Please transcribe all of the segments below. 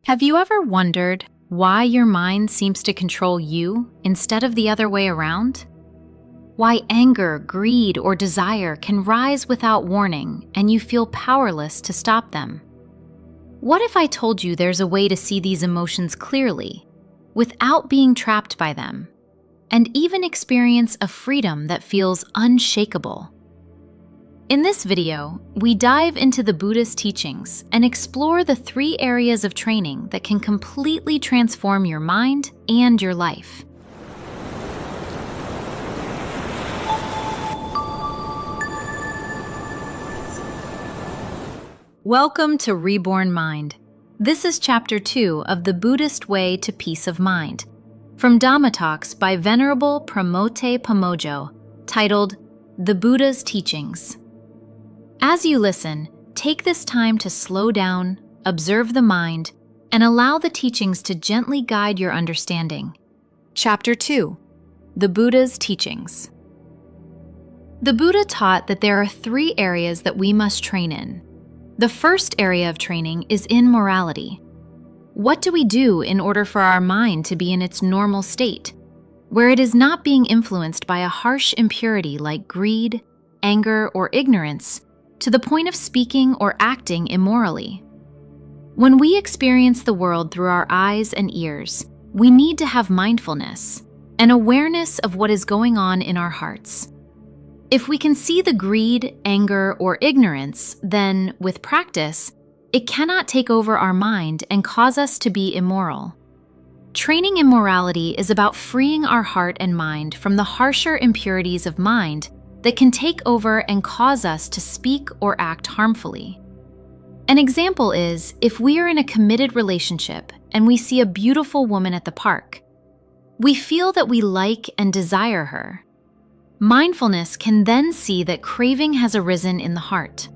Have you ever wondered why your mind seems to control you instead of the other way around? Why anger, greed, or desire can rise without warning and you feel powerless to stop them? What if I told you there's a way to see these emotions clearly, without being trapped by them, and even experience a freedom that feels unshakable? In this video, we dive into the Buddhist teachings and explore the 3 areas of training that can completely transform your mind and your life. Welcome to Reborn Mind. This is Chapter 2 of the Buddhist Way to Peace of Mind, from Dhamma Talks by Venerable Pramote Pamojjo, titled The Buddha's Teachings. As you listen, take this time to slow down, observe the mind, and allow the teachings to gently guide your understanding. Chapter 2. The Buddha's Teachings. The Buddha taught that there are 3 areas that we must train in. The first area of training is in morality. What do we do in order for our mind to be in its normal state, where it is not being influenced by a harsh impurity like greed, anger, or ignorance, to the point of speaking or acting immorally? When we experience the world through our eyes and ears, we need to have mindfulness, an awareness of what is going on in our hearts. If we can see the greed, anger, or ignorance, then, with practice, it cannot take over our mind and cause us to be immoral. Training in morality is about freeing our heart and mind from the harsher impurities of mind that can take over and cause us to speak or act harmfully. An example is if we are in a committed relationship and we see a beautiful woman at the park. We feel that we like and desire her. Mindfulness can then see that craving has arisen in the heart.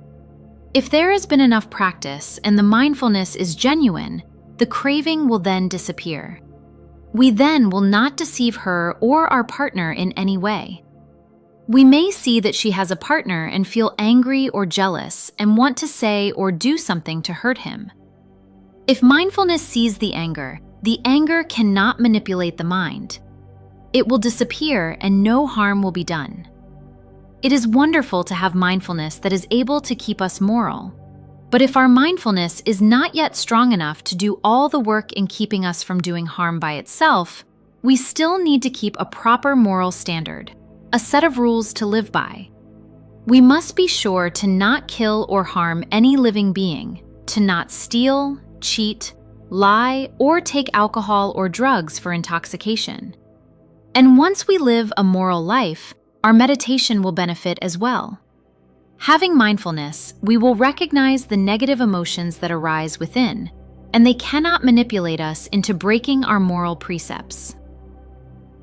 If there has been enough practice and the mindfulness is genuine, the craving will then disappear. We then will not deceive her or our partner in any way. We may see that she has a partner and feel angry or jealous and want to say or do something to hurt him. If mindfulness sees the anger cannot manipulate the mind. It will disappear and no harm will be done. It is wonderful to have mindfulness that is able to keep us moral. But if our mindfulness is not yet strong enough to do all the work in keeping us from doing harm by itself, we still need to keep a proper moral standard, a set of rules to live by. We must be sure to not kill or harm any living being, to not steal, cheat, lie, or take alcohol or drugs for intoxication. And once we live a moral life, our meditation will benefit as well. Having mindfulness, we will recognize the negative emotions that arise within, and they cannot manipulate us into breaking our moral precepts.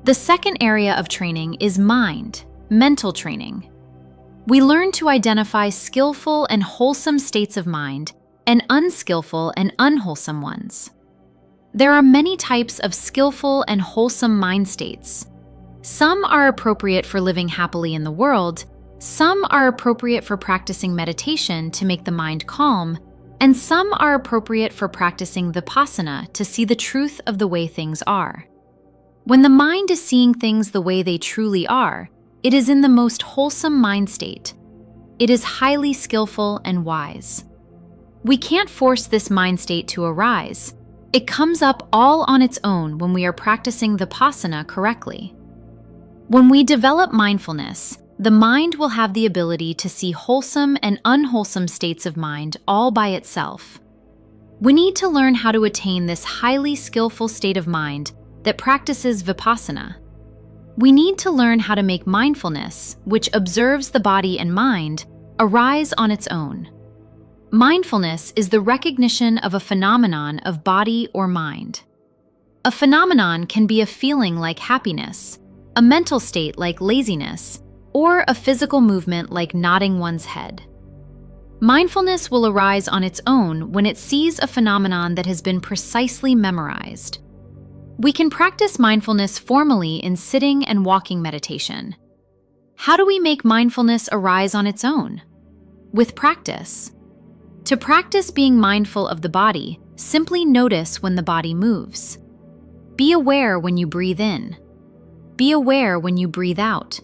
The second area of training is mind, mental training. We learn to identify skillful and wholesome states of mind and unskillful and unwholesome ones. There are many types of skillful and wholesome mind states. Some are appropriate for living happily in the world, some are appropriate for practicing meditation to make the mind calm, and some are appropriate for practicing vipassana to see the truth of the way things are. When the mind is seeing things the way they truly are, it is in the most wholesome mind state. It is highly skillful and wise. We can't force this mind state to arise. It comes up all on its own when we are practicing vipassana correctly. When we develop mindfulness, the mind will have the ability to see wholesome and unwholesome states of mind all by itself. We need to learn how to attain this highly skillful state of mind that practices vipassana. We need to learn how to make mindfulness, which observes the body and mind, arise on its own. Mindfulness is the recognition of a phenomenon of body or mind. A phenomenon can be a feeling like happiness, a mental state like laziness, or a physical movement like nodding one's head. Mindfulness will arise on its own when it sees a phenomenon that has been precisely memorized. We can practice mindfulness formally in sitting and walking meditation. How do we make mindfulness arise on its own? With practice. To practice being mindful of the body, simply notice when the body moves. Be aware when you breathe in. Be aware when you breathe out.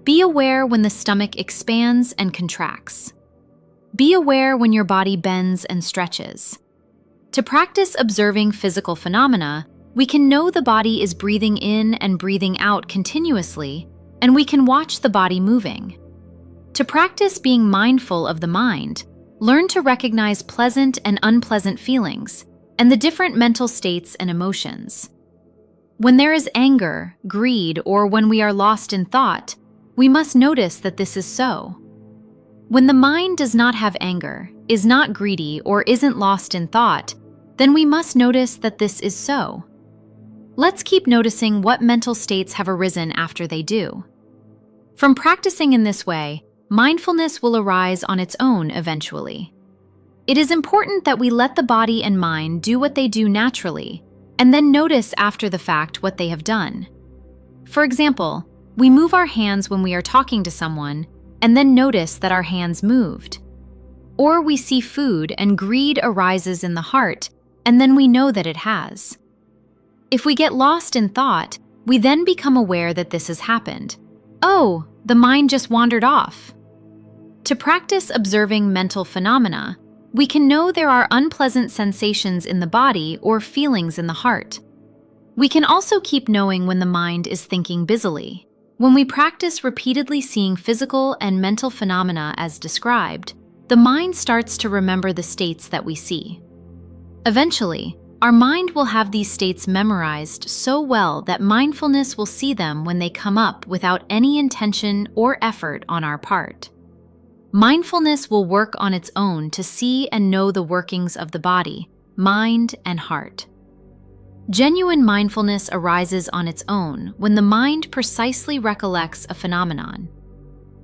Be aware when the stomach expands and contracts. Be aware when your body bends and stretches. To practice observing physical phenomena, we can know the body is breathing in and breathing out continuously, and we can watch the body moving. To practice being mindful of the mind, learn to recognize pleasant and unpleasant feelings and the different mental states and emotions. When there is anger, greed, or when we are lost in thought, we must notice that this is so. When the mind does not have anger, is not greedy, or isn't lost in thought, then we must notice that this is so. Let's keep noticing what mental states have arisen after they do. From practicing in this way, mindfulness will arise on its own eventually. It is important that we let the body and mind do what they do naturally, and then notice after the fact what they have done. For example, we move our hands when we are talking to someone, and then notice that our hands moved. Or we see food and greed arises in the heart, and then we know that it has. If we get lost in thought, we then become aware that this has happened. Oh, the mind just wandered off. To practice observing mental phenomena, we can know there are unpleasant sensations in the body or feelings in the heart. We can also keep knowing when the mind is thinking busily. When we practice repeatedly seeing physical and mental phenomena as described, the mind starts to remember the states that we see. Eventually, our mind will have these states memorized so well that mindfulness will see them when they come up without any intention or effort on our part. Mindfulness will work on its own to see and know the workings of the body, mind, and heart. Genuine mindfulness arises on its own when the mind precisely recollects a phenomenon.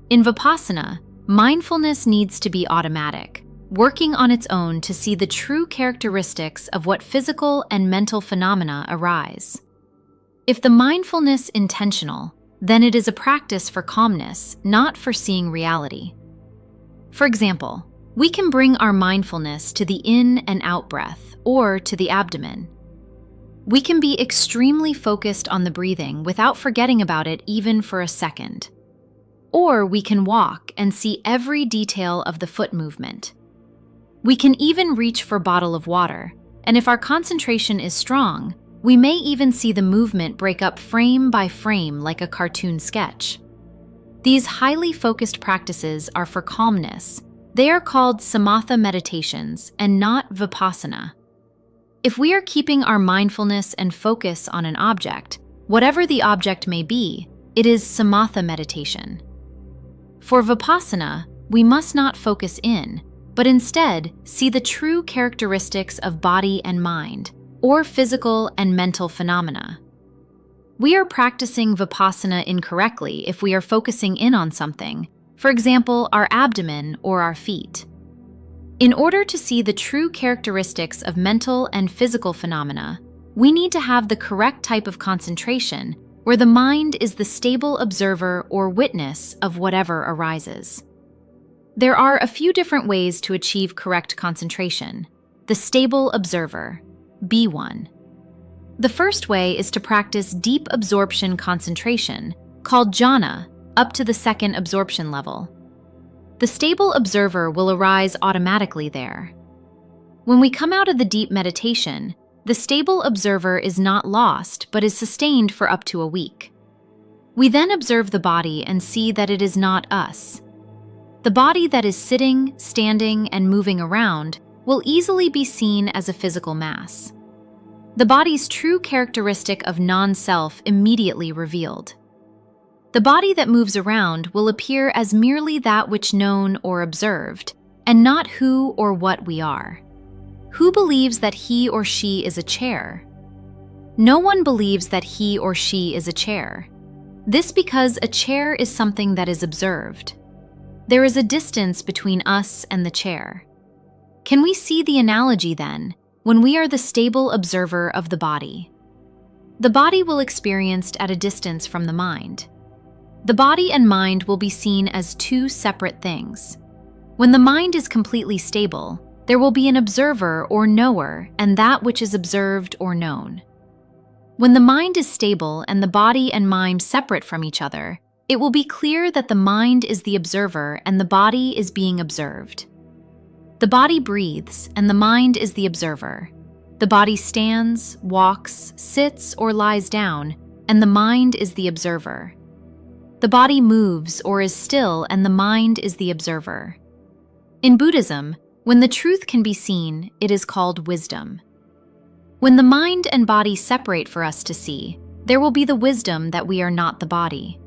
In Vipassana, mindfulness needs to be automatic, working on its own to see the true characteristics of what physical and mental phenomena arise. If the mindfulness is intentional, then it is a practice for calmness, not for seeing reality. For example, we can bring our mindfulness to the in and out breath or to the abdomen. We can be extremely focused on the breathing without forgetting about it even for a second. Or we can walk and see every detail of the foot movement. We can even reach for a bottle of water, and if our concentration is strong, we may even see the movement break up frame by frame like a cartoon sketch. These highly focused practices are for calmness. They are called samatha meditations and not vipassana. If we are keeping our mindfulness and focus on an object, whatever the object may be, it is samatha meditation. For vipassana, we must not focus in, but instead see the true characteristics of body and mind, or physical and mental phenomena. We are practicing vipassana incorrectly if we are focusing in on something, for example, our abdomen or our feet. In order to see the true characteristics of mental and physical phenomena, we need to have the correct type of concentration where the mind is the stable observer or witness of whatever arises. There are a few different ways to achieve correct concentration. The stable observer, B1. The first way is to practice deep absorption concentration, called jhana, up to the second absorption level. The stable observer will arise automatically there. When we come out of the deep meditation, the stable observer is not lost but is sustained for up to a week. We then observe the body and see that it is not us. The body that is sitting, standing, and moving around will easily be seen as a physical mass. The body's true characteristic of non-self immediately revealed. The body that moves around will appear as merely that which known or observed, and not who or what we are. Who believes that he or she is a chair? No one believes that he or she is a chair. This because a chair is something that is observed. There is a distance between us and the chair. Can we see the analogy then, when we are the stable observer of the body? The body will experience at a distance from the mind. The body and mind will be seen as two separate things. When the mind is completely stable, There will be an observer or knower and that which is observed or known. When the mind is stable and the body and mind separate from each other, it will be clear that the mind is the observer and the body is being observed. The body breathes and the mind is the observer. The body stands, walks, sits, or lies down, and the mind is the observer. The body moves or is still and the mind is the observer. In Buddhism, when the truth can be seen, it is called wisdom. When the mind and body separate for us to see, there will be the wisdom that we are not the body.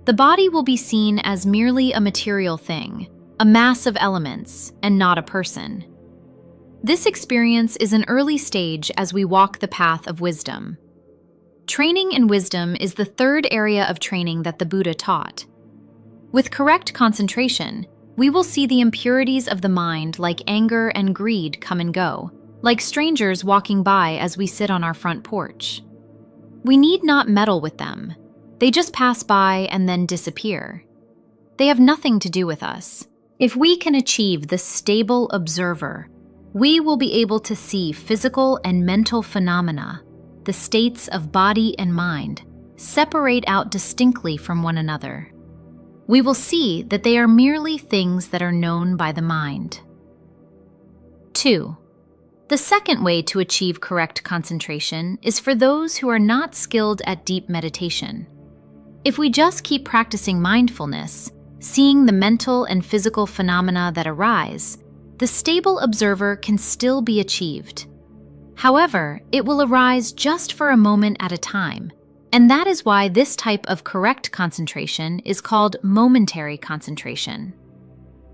The body will be seen as merely a material thing, a mass of elements, and not a person. This experience is an early stage as we walk the path of wisdom. Training in wisdom is the third area of training that the Buddha taught. With correct concentration, we will see the impurities of the mind like anger and greed come and go, like strangers walking by as we sit on our front porch. We need not meddle with them. They just pass by and then disappear. They have nothing to do with us. If we can achieve the stable observer, we will be able to see physical and mental phenomena, the states of body and mind, separate out distinctly from one another. We will see that they are merely things that are known by the mind. 2. The second way to achieve correct concentration is for those who are not skilled at deep meditation. If we just keep practicing mindfulness, seeing the mental and physical phenomena that arise, the stable observer can still be achieved. However, it will arise just for a moment at a time, and that is why this type of correct concentration is called momentary concentration.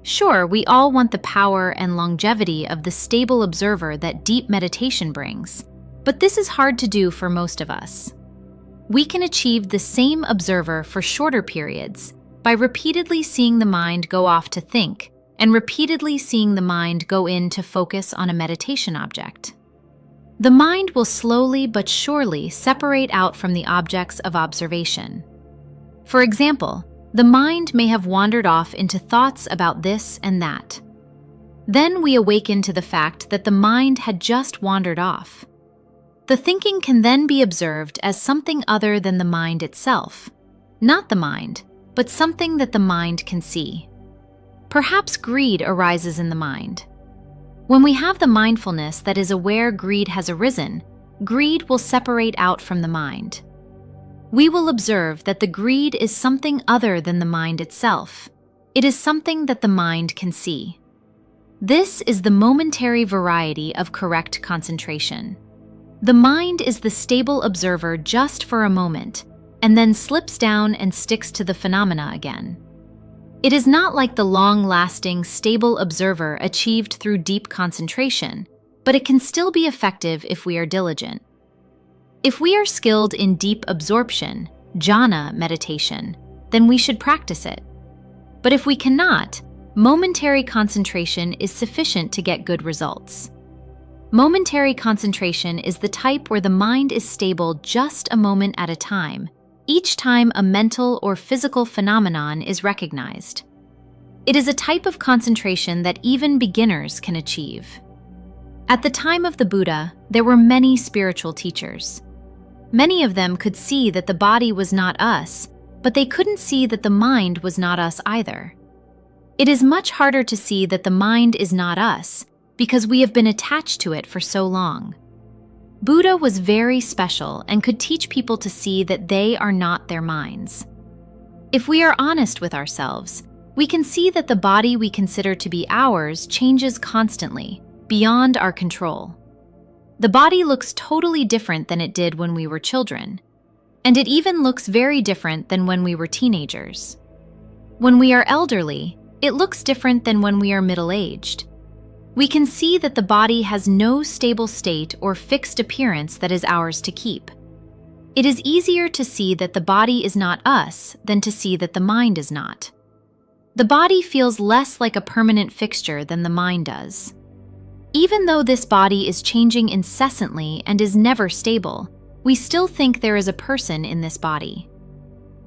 Sure, we all want the power and longevity of the stable observer that deep meditation brings, but this is hard to do for most of us. We can achieve the same observer for shorter periods by repeatedly seeing the mind go off to think and repeatedly seeing the mind go in to focus on a meditation object. The mind will slowly but surely separate out from the objects of observation. For example, the mind may have wandered off into thoughts about this and that. Then we awaken to the fact that the mind had just wandered off. The thinking can then be observed as something other than the mind itself, not the mind, but something that the mind can see. Perhaps greed arises in the mind. When we have the mindfulness that is aware greed has arisen, greed will separate out from the mind. We will observe that the greed is something other than the mind itself. It is something that the mind can see. This is the momentary variety of correct concentration. The mind is the stable observer just for a moment, and then slips down and sticks to the phenomena again. It is not like the long-lasting, stable observer achieved through deep concentration, but it can still be effective if we are diligent. If we are skilled in deep absorption, jhana meditation, then we should practice it. But if we cannot, momentary concentration is sufficient to get good results. Momentary concentration is the type where the mind is stable just a moment at a time, each time a mental or physical phenomenon is recognized. It is a type of concentration that even beginners can achieve. At the time of the Buddha, there were many spiritual teachers. Many of them could see that the body was not us, but they couldn't see that the mind was not us either. It is much harder to see that the mind is not us because we have been attached to it for so long. Buddha was very special and could teach people to see that they are not their minds. If we are honest with ourselves, we can see that the body we consider to be ours changes constantly, beyond our control. The body looks totally different than it did when we were children, and it even looks very different than when we were teenagers. When we are elderly, it looks different than when we are middle-aged. We can see that the body has no stable state or fixed appearance that is ours to keep. It is easier to see that the body is not us than to see that the mind is not. The body feels less like a permanent fixture than the mind does. Even though this body is changing incessantly and is never stable, we still think there is a person in this body.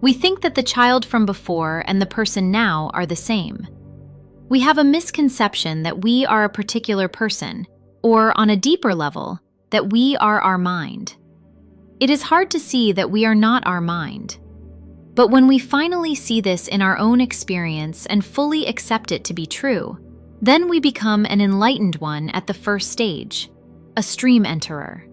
We think that the child from before and the person now are the same. We have a misconception that we are a particular person, or on a deeper level, that we are our mind. It is hard to see that we are not our mind. But when we finally see this in our own experience and fully accept it to be true, then we become an enlightened one at the first stage, a stream enterer.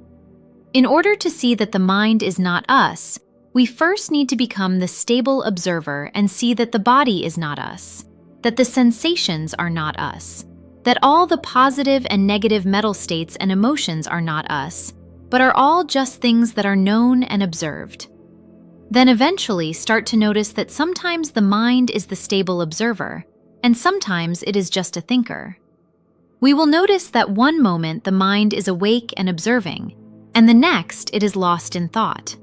In order to see that the mind is not us, we first need to become the stable observer and see that the body is not us, that the sensations are not us, that all the positive and negative mental states and emotions are not us, but are all just things that are known and observed. Then eventually start to notice that sometimes the mind is the stable observer, and sometimes it is just a thinker. We will notice that one moment the mind is awake and observing, and the next it is lost in thought.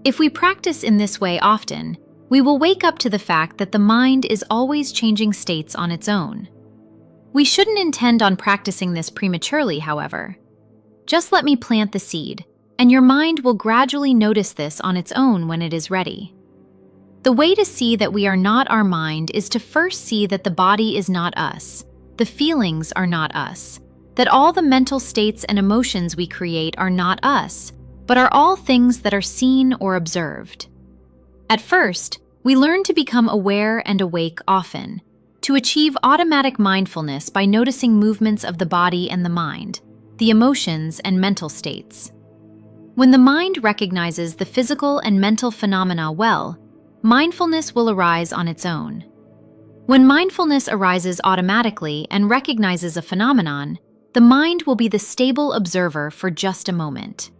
If we practice in this way often, we will wake up to the fact that the mind is always changing states on its own. We shouldn't intend on practicing this prematurely, however. Just let me plant the seed, and your mind will gradually notice this on its own when it is ready. The way to see that we are not our mind is to first see that the body is not us, the feelings are not us, that all the mental states and emotions we create are not us, but are all things that are seen or observed. At first, we learn to become aware and awake often, to achieve automatic mindfulness by noticing movements of the body and the mind, the emotions and mental states. When the mind recognizes the physical and mental phenomena well, mindfulness will arise on its own. When mindfulness arises automatically and recognizes a phenomenon, the mind will be the stable observer for just a moment.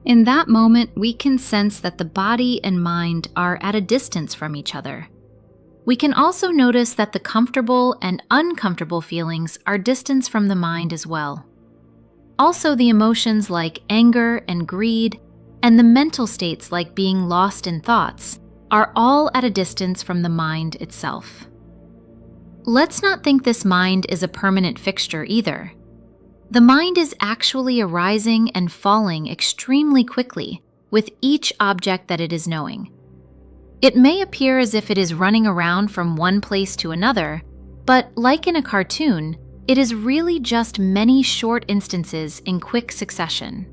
In that moment, we can sense that the body and mind are at a distance from each other. We can also notice that the comfortable and uncomfortable feelings are distanced from the mind as well. Also, the emotions like anger and greed, and the mental states like being lost in thoughts, are all at a distance from the mind itself. Let's not think this mind is a permanent fixture either. The mind is actually arising and falling extremely quickly with each object that it is knowing. It may appear as if it is running around from one place to another, but like in a cartoon, it is really just many short instances in quick succession.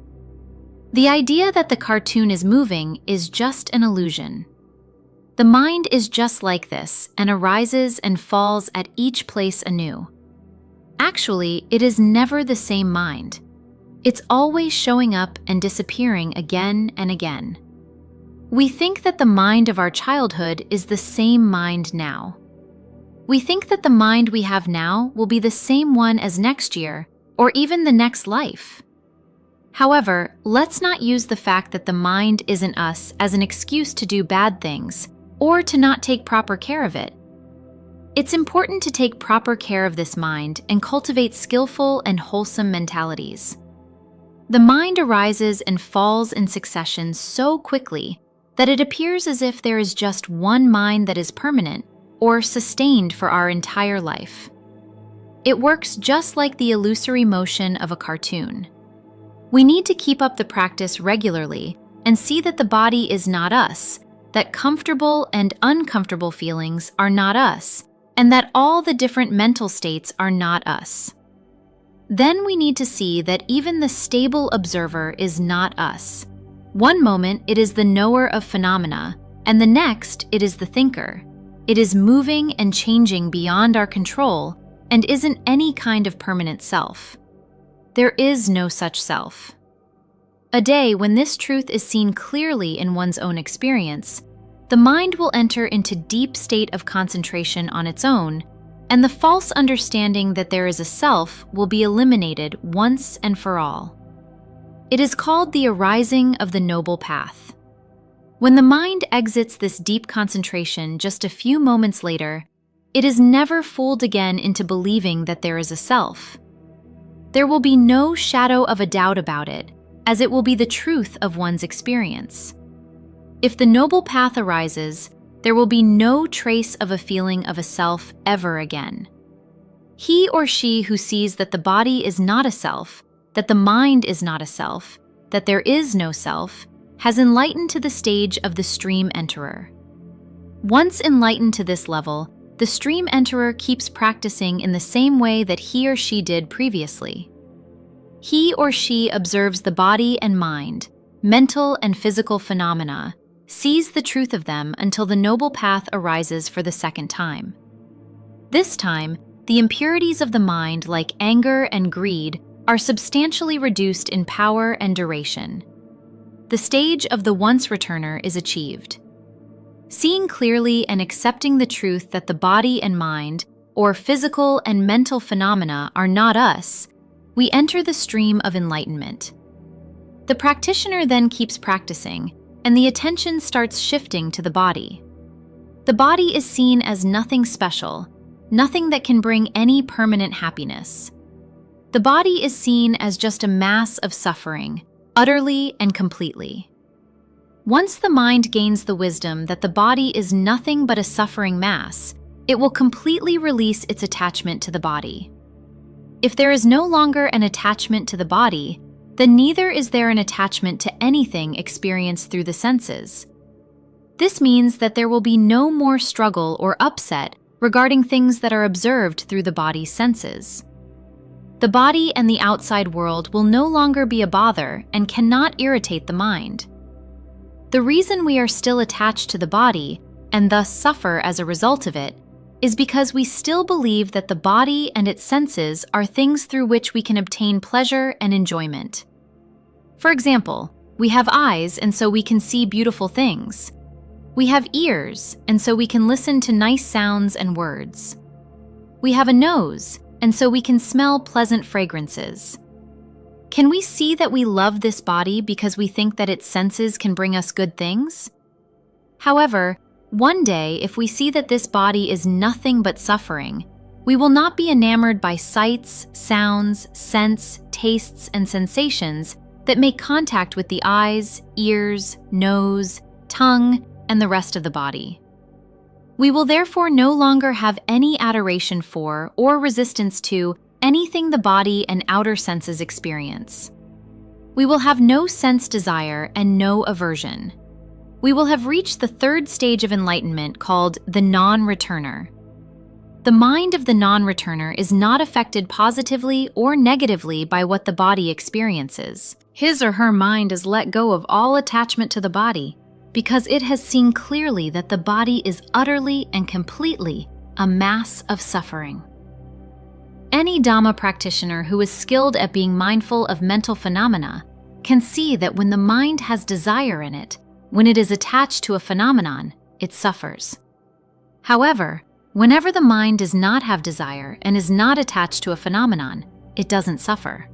The idea that the cartoon is moving is just an illusion. The mind is just like this and arises and falls at each place anew. Actually, it is never the same mind. It's always showing up and disappearing again and again. We think that the mind of our childhood is the same mind now. We think that the mind we have now will be the same one as next year or even the next life. However, let's not use the fact that the mind isn't us as an excuse to do bad things or to not take proper care of it. It's important to take proper care of this mind and cultivate skillful and wholesome mentalities. The mind arises and falls in succession so quickly that it appears as if there is just one mind that is permanent or sustained for our entire life. It works just like the illusory motion of a cartoon. We need to keep up the practice regularly and see that the body is not us, that comfortable and uncomfortable feelings are not us, and that all the different mental states are not us. Then we need to see that even the stable observer is not us. One moment it is the knower of phenomena, and the next it is the thinker. It is moving and changing beyond our control and isn't any kind of permanent self. There is no such self. A day when this truth is seen clearly in one's own experience, the mind will enter into deep state of concentration on its own, and the false understanding that there is a self will be eliminated once and for all. It is called the arising of the noble path. When the mind exits this deep concentration just a few moments later, it is never fooled again into believing that there is a self. There will be no shadow of a doubt about it, as it will be the truth of one's experience. If the noble path arises, there will be no trace of a feeling of a self ever again. He or she who sees that the body is not a self, that the mind is not a self, that there is no self, has enlightened to the stage of the stream enterer. Once enlightened to this level, the stream enterer keeps practicing in the same way that he or she did previously. He or she observes the body and mind, mental and physical phenomena, sees the truth of them until the noble path arises for the second time. This time, the impurities of the mind, like anger and greed, are substantially reduced in power and duration. The stage of the once returner is achieved. Seeing clearly and accepting the truth that the body and mind, or physical and mental phenomena, are not us, we enter the stream of enlightenment. The practitioner then keeps practicing, and the attention starts shifting to the body. The body is seen as nothing special, nothing that can bring any permanent happiness. The body is seen as just a mass of suffering, utterly and completely. Once the mind gains the wisdom that the body is nothing but a suffering mass, it will completely release its attachment to the body. If there is no longer an attachment to the body, then neither is there an attachment to anything experienced through the senses. This means that there will be no more struggle or upset regarding things that are observed through the body's senses. The body and the outside world will no longer be a bother and cannot irritate the mind. The reason we are still attached to the body, and thus suffer as a result of it, is because we still believe that the body and its senses are things through which we can obtain pleasure and enjoyment. For example, we have eyes and so we can see beautiful things. We have ears and so we can listen to nice sounds and words. We have a nose and so we can smell pleasant fragrances. Can we see that we love this body because we think that its senses can bring us good things? However, one day, if we see that this body is nothing but suffering, we will not be enamored by sights, sounds, scents, tastes, and sensations that make contact with the eyes, ears, nose, tongue, and the rest of the body. We will therefore no longer have any adoration for or resistance to anything the body and outer senses experience. We will have no sense desire and no aversion. We will have reached the third stage of enlightenment called the non-returner. The mind of the non-returner is not affected positively or negatively by what the body experiences. His or her mind is let go of all attachment to the body because it has seen clearly that the body is utterly and completely a mass of suffering. Any Dhamma practitioner who is skilled at being mindful of mental phenomena can see that when the mind has desire in it, when it is attached to a phenomenon, it suffers. However, whenever the mind does not have desire and is not attached to a phenomenon, it doesn't suffer.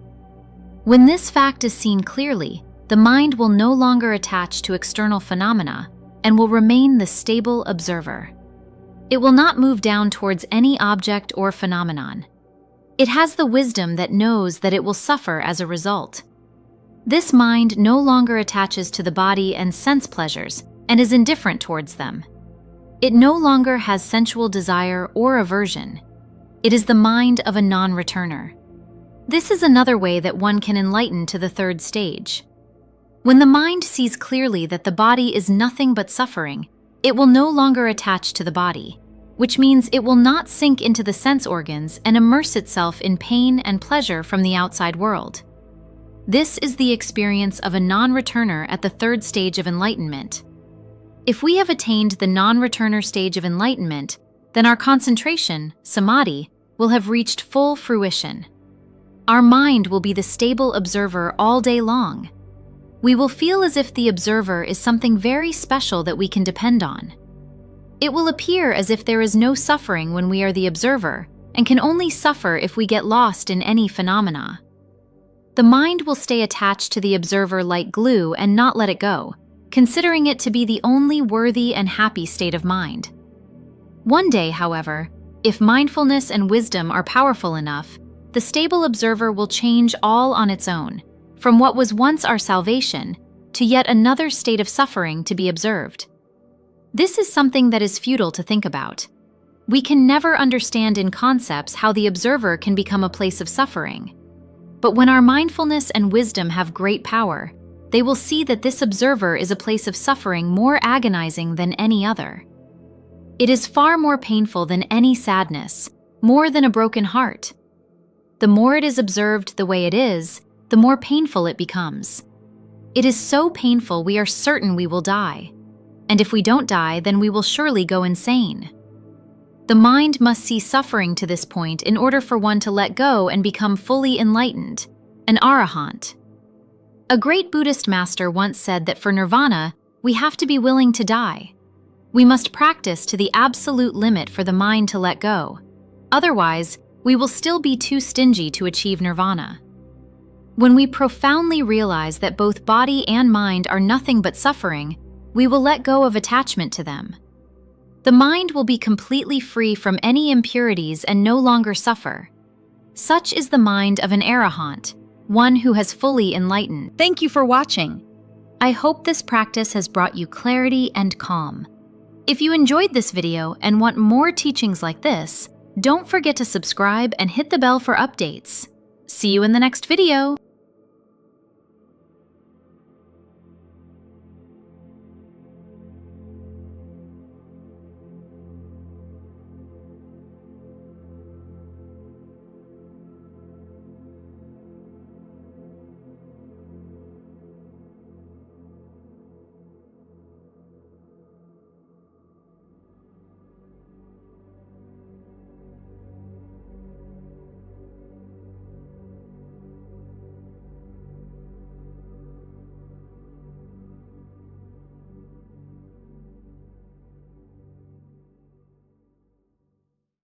When this fact is seen clearly, the mind will no longer attach to external phenomena and will remain the stable observer. It will not move down towards any object or phenomenon. It has the wisdom that knows that it will suffer as a result. This mind no longer attaches to the body and sense pleasures and is indifferent towards them. It no longer has sensual desire or aversion. It is the mind of a non-returner. This is another way that one can enlighten to the third stage. When the mind sees clearly that the body is nothing but suffering, it will no longer attach to the body, which means it will not sink into the sense organs and immerse itself in pain and pleasure from the outside world. This is the experience of a non-returner at the third stage of enlightenment. If we have attained the non-returner stage of enlightenment, then our concentration, samadhi, will have reached full fruition. Our mind will be the stable observer all day long. We will feel as if the observer is something very special that we can depend on. It will appear as if there is no suffering when we are the observer, and can only suffer if we get lost in any phenomena. The mind will stay attached to the observer like glue and not let it go, considering it to be the only worthy and happy state of mind. One day, however, if mindfulness and wisdom are powerful enough, the stable observer will change all on its own, from what was once our salvation to yet another state of suffering to be observed. This is something that is futile to think about. We can never understand in concepts how the observer can become a place of suffering. But when our mindfulness and wisdom have great power, they will see that this observer is a place of suffering more agonizing than any other. It is far more painful than any sadness, more than a broken heart. The more it is observed the way it is, the more painful it becomes. It is so painful we are certain we will die. And if we don't die, then we will surely go insane. The mind must see suffering to this point in order for one to let go and become fully enlightened, an arahant. A great Buddhist master once said that for nirvana, we have to be willing to die. We must practice to the absolute limit for the mind to let go. Otherwise, we will still be too stingy to achieve nirvana. When we profoundly realize that both body and mind are nothing but suffering, we will let go of attachment to them. The mind will be completely free from any impurities and no longer suffer. Such is the mind of an arahant, one who has fully enlightened. Thank you for watching. I hope this practice has brought you clarity and calm. If you enjoyed this video and want more teachings like this, don't forget to subscribe and hit the bell for updates. See you in the next video.